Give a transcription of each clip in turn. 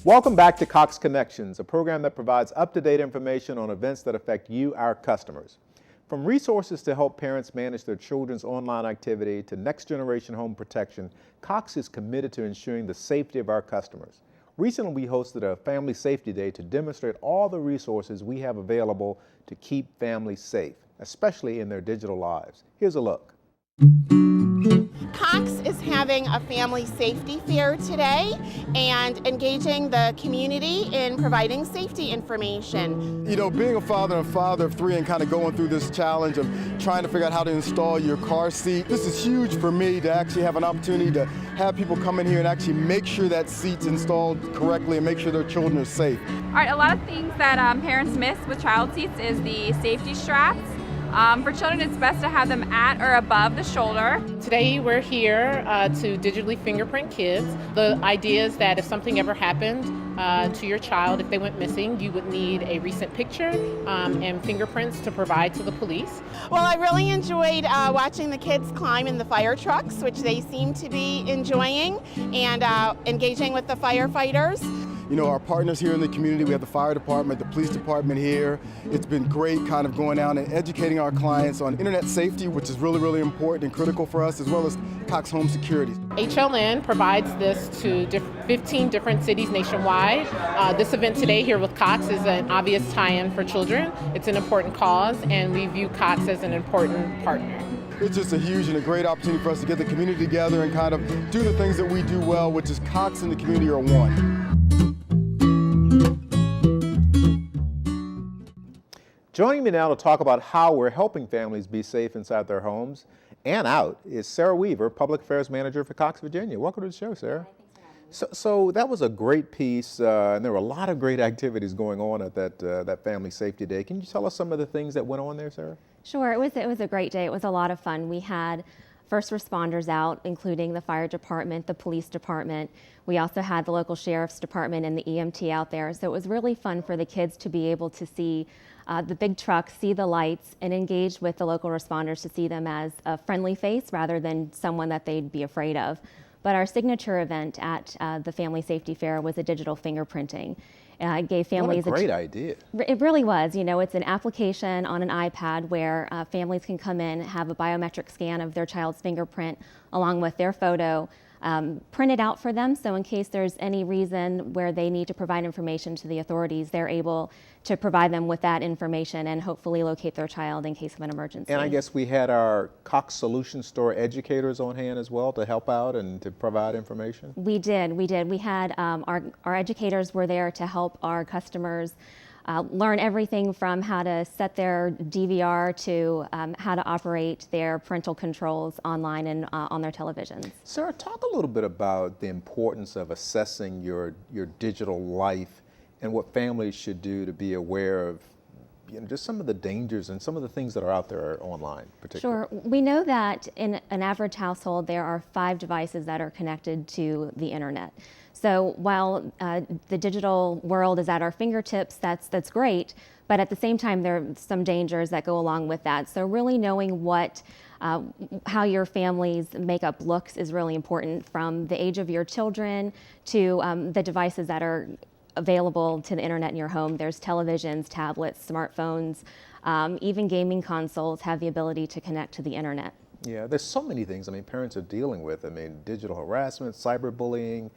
Welcome back to Cox Connections, a program that provides up-to-date information on events that affect you, our customers. From resources to help parents manage their children's online activity to next-generation home protection, Cox is committed to ensuring the safety of our customers. Recently, we hosted a Family Safety Day to demonstrate all the resources we have available to keep families safe, especially in their digital lives. Here's a look. Cox is having a family safety fair today and engaging the community in providing safety information. You know, being a father of three and kind of going through this challenge of trying to figure out how to install your car seat, this is huge for me to actually have an opportunity to have people come in here and actually make sure that seat's installed correctly and make sure their children are safe. All right, a lot of things that parents miss with child seats is the safety straps. For children, it's best to have them at or above the shoulder. Today we're here to digitally fingerprint kids. The idea is that if something ever happened to your child, if they went missing, you would need a recent picture and fingerprints to provide to the police. Well, I really enjoyed watching the kids climb in the fire trucks, which they seem to be enjoying, and engaging with the firefighters. You know, our partners here in the community, we have the fire department, the police department here. It's been great kind of going out and educating our clients on internet safety, which is really, really important and critical for us, as well as Cox Home Security. HLN provides this to 15 different cities nationwide. This event today here with Cox is an obvious tie-in for children. It's an important cause, and we view Cox as an important partner. It's just a huge and a great opportunity for us to get the community together and kind of do the things that we do well, which is Cox and the community are one. Joining me now to talk about how we're helping families be safe inside their homes and out is Sarah Weaver, Public Affairs Manager for Cox, Virginia. Welcome to the show, Sarah. So that was a great piece, and there were a lot of great activities going on at that Family Safety Day. Can you tell us some of the things that went on there, Sarah? Sure, it was a great day. It was a lot of fun. We had first responders out, including the fire department, the police department. We also had the local sheriff's department and the EMT out there. So it was really fun for the kids to be able to see the big trucks, see the lights, and engage with the local responders to see them as a friendly face rather than someone that they'd be afraid of. But our signature event at the Family Safety Fair was a digital fingerprinting. It gave families what a great idea. It really was. You know, it's an application on an iPad where families can come in, have a biometric scan of their child's fingerprint along with their photo, print it out for them. So in case there's any reason where they need to provide information to the authorities, they're able to provide them with that information and hopefully locate their child in case of an emergency. And I guess we had our Cox Solution Store educators on hand as well to help out and to provide information? We did. We had our educators were there to help our customers learn everything from how to set their DVR to how to operate their parental controls online and on their televisions. Sarah, talk a little bit about the importance of assessing your digital life and what families should do to be aware of just some of the dangers and some of the things that are out there online particularly. Sure. We know that in an average household there are 5 devices that are connected to the internet. So while the digital world is at our fingertips, that's great, but at the same time there are some dangers that go along with that. So really knowing how your family's makeup looks is really important, from the age of your children to the devices that are available to the internet in your home. There's televisions, tablets, smartphones, even gaming consoles have the ability to connect to the internet. Yeah, there's so many things parents are dealing with. Digital harassment, cyberbullying,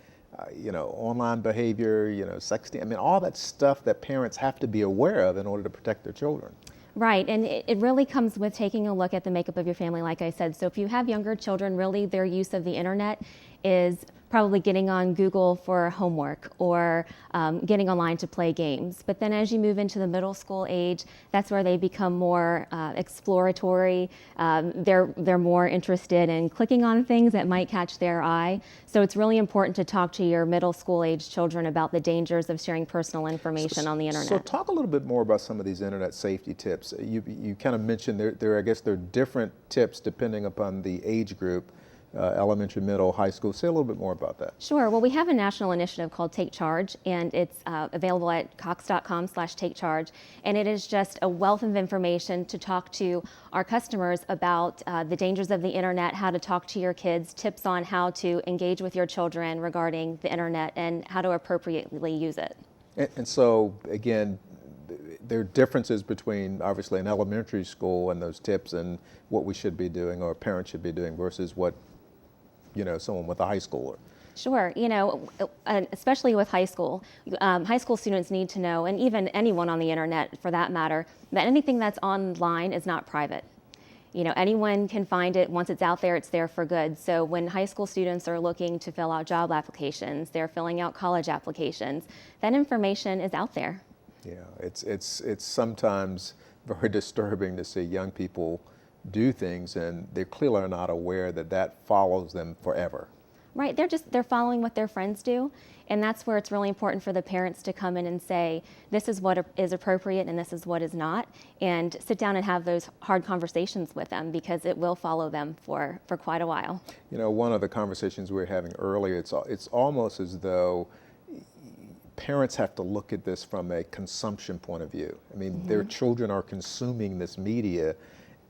online behavior, sexting, all that stuff that parents have to be aware of in order to protect their children. Right, and it really comes with taking a look at the makeup of your family, like I said. So if you have younger children, really their use of the internet is probably getting on Google for homework or getting online to play games. But then as you move into the middle school age, that's where they become more exploratory. They're more interested in clicking on things that might catch their eye. So it's really important to talk to your middle school age children about the dangers of sharing personal information on the internet. So talk a little bit more about some of these internet safety tips. You kind of mentioned there are different tips depending upon the age group. elementary, middle, high school. Say a little bit more about that. Sure. Well, we have a national initiative called Take Charge, and it's available at cox.com/takecharge. And it is just a wealth of information to talk to our customers about the dangers of the internet, how to talk to your kids, tips on how to engage with your children regarding the internet, and how to appropriately use it. And so, again, there are differences between, obviously, an elementary school and those tips and what we should be doing or parents should be doing versus what, someone with a high schooler. Sure. Especially with high school students need to know, and even anyone on the internet for that matter, that anything that's online is not private. Anyone can find it. Once it's out there, it's there for good. So when high school students are looking to fill out job applications, they're filling out college applications, that information is out there. Yeah, it's sometimes very disturbing to see young people do things and they clearly are not aware that follows them forever. Right, they're following what their friends do, and that's where it's really important for the parents to come in and say, this is what is appropriate and this is what is not, and sit down and have those hard conversations with them because it will follow them for quite a while. One of the conversations we were having earlier, it's almost as though parents have to look at this from a consumption point of view. I mean, their children are consuming this media,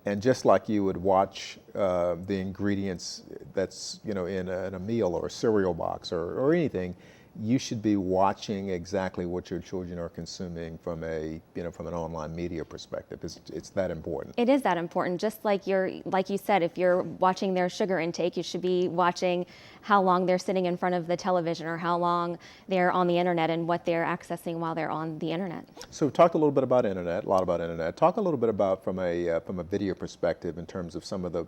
and just like you would watch the ingredients that's in a meal or a cereal box or anything, you should be watching exactly what your children are consuming from from an online media perspective. It's that important. It is that important. Just like you said, if you're watching their sugar intake, you should be watching how long they're sitting in front of the television or how long they're on the internet and what they're accessing while they're on the internet. So we've talked a little bit about internet, a lot about internet. Talk a little bit about from a video perspective in terms of some of the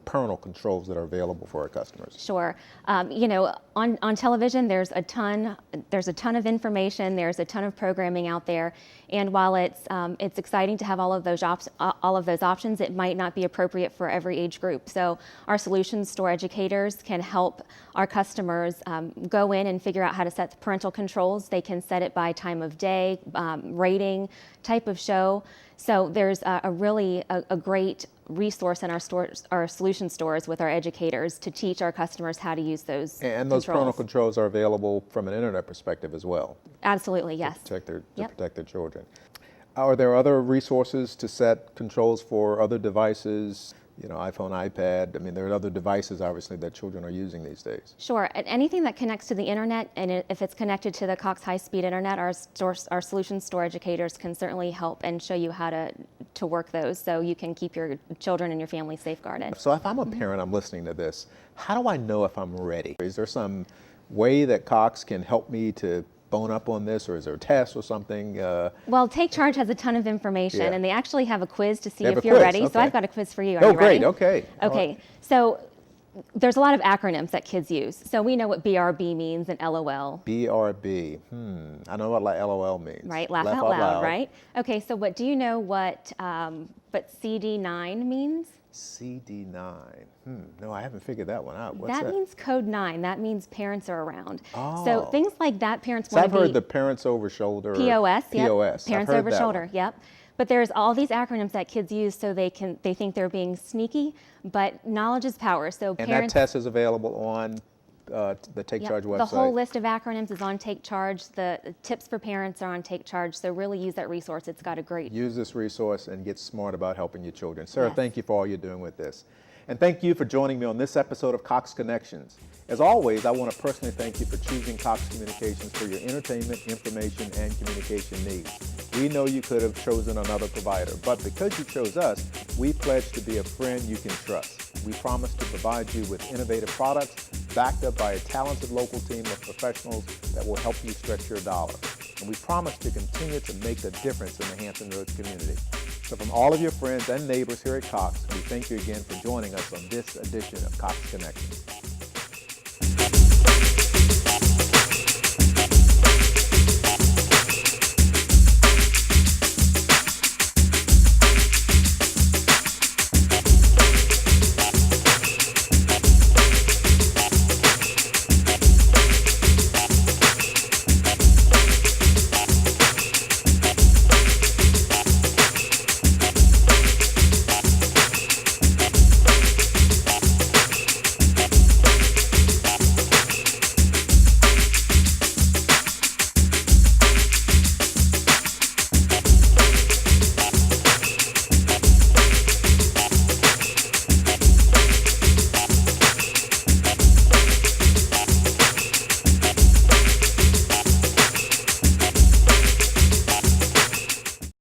parental controls that are available for our customers. Sure. On television, there's a ton of information. There's a ton of programming out there, and while it's exciting to have all of those options, it might not be appropriate for every age group. So our solutions store educators can help our customers go in and figure out how to set the parental controls. They can set it by time of day, rating, type of show. So there's a really great resource in our solution stores with our educators to teach our customers how to use those And those parental controls are available from an internet perspective as well. Absolutely, yes. To protect their children. Are there other resources to set controls for other devices? iPhone, iPad. I mean, there are other devices, obviously, that children are using these days. Sure. Anything that connects to the internet, and if it's connected to the Cox high-speed internet, our solution store educators can certainly help and show you how to work those so you can keep your children and your family safeguarded. So if I'm a parent, I'm listening to this, how do I know if I'm ready? Is there some way that Cox can help me to bone up on this, or is there a test or something? Well, Take Charge has a ton of information, and they actually have a quiz to see if you're ready. Okay. So I've got a quiz for you. Are you great. ready? Okay. Okay. So there's a lot of acronyms that kids use. So we know what BRB means and LOL. BRB. I know what LOL means. Right. Laugh out loud. Right. Okay. So do you know what CD9 means? CD9. No, I haven't figured that one out. What's that? That means code 9. That means parents are around. Oh. So things like that, parents want to be. I've heard the parents over shoulder. POS. Yep. POS. Parents over shoulder. Yep. But there's all these acronyms that kids use so they think they're being sneaky, but knowledge is power. So and parents. that test is available on the Take Charge website. The whole list of acronyms is on Take Charge. The tips for parents are on Take Charge. So really use that resource. It's got a great. Use this resource and get smart about helping your children. Sarah, Yes. Thank you for all you're doing with this. And thank you for joining me on this episode of Cox Connections. As always, I want to personally thank you for choosing Cox Communications for your entertainment, information, and communication needs. We know you could have chosen another provider, but because you chose us, we pledge to be a friend you can trust. We promise to provide you with innovative products backed up by a talented local team of professionals that will help you stretch your dollar. And we promise to continue to make a difference in the Hampton Roads community. So from all of your friends and neighbors here at Cox, we thank you again for joining us on this edition of Cox Connections.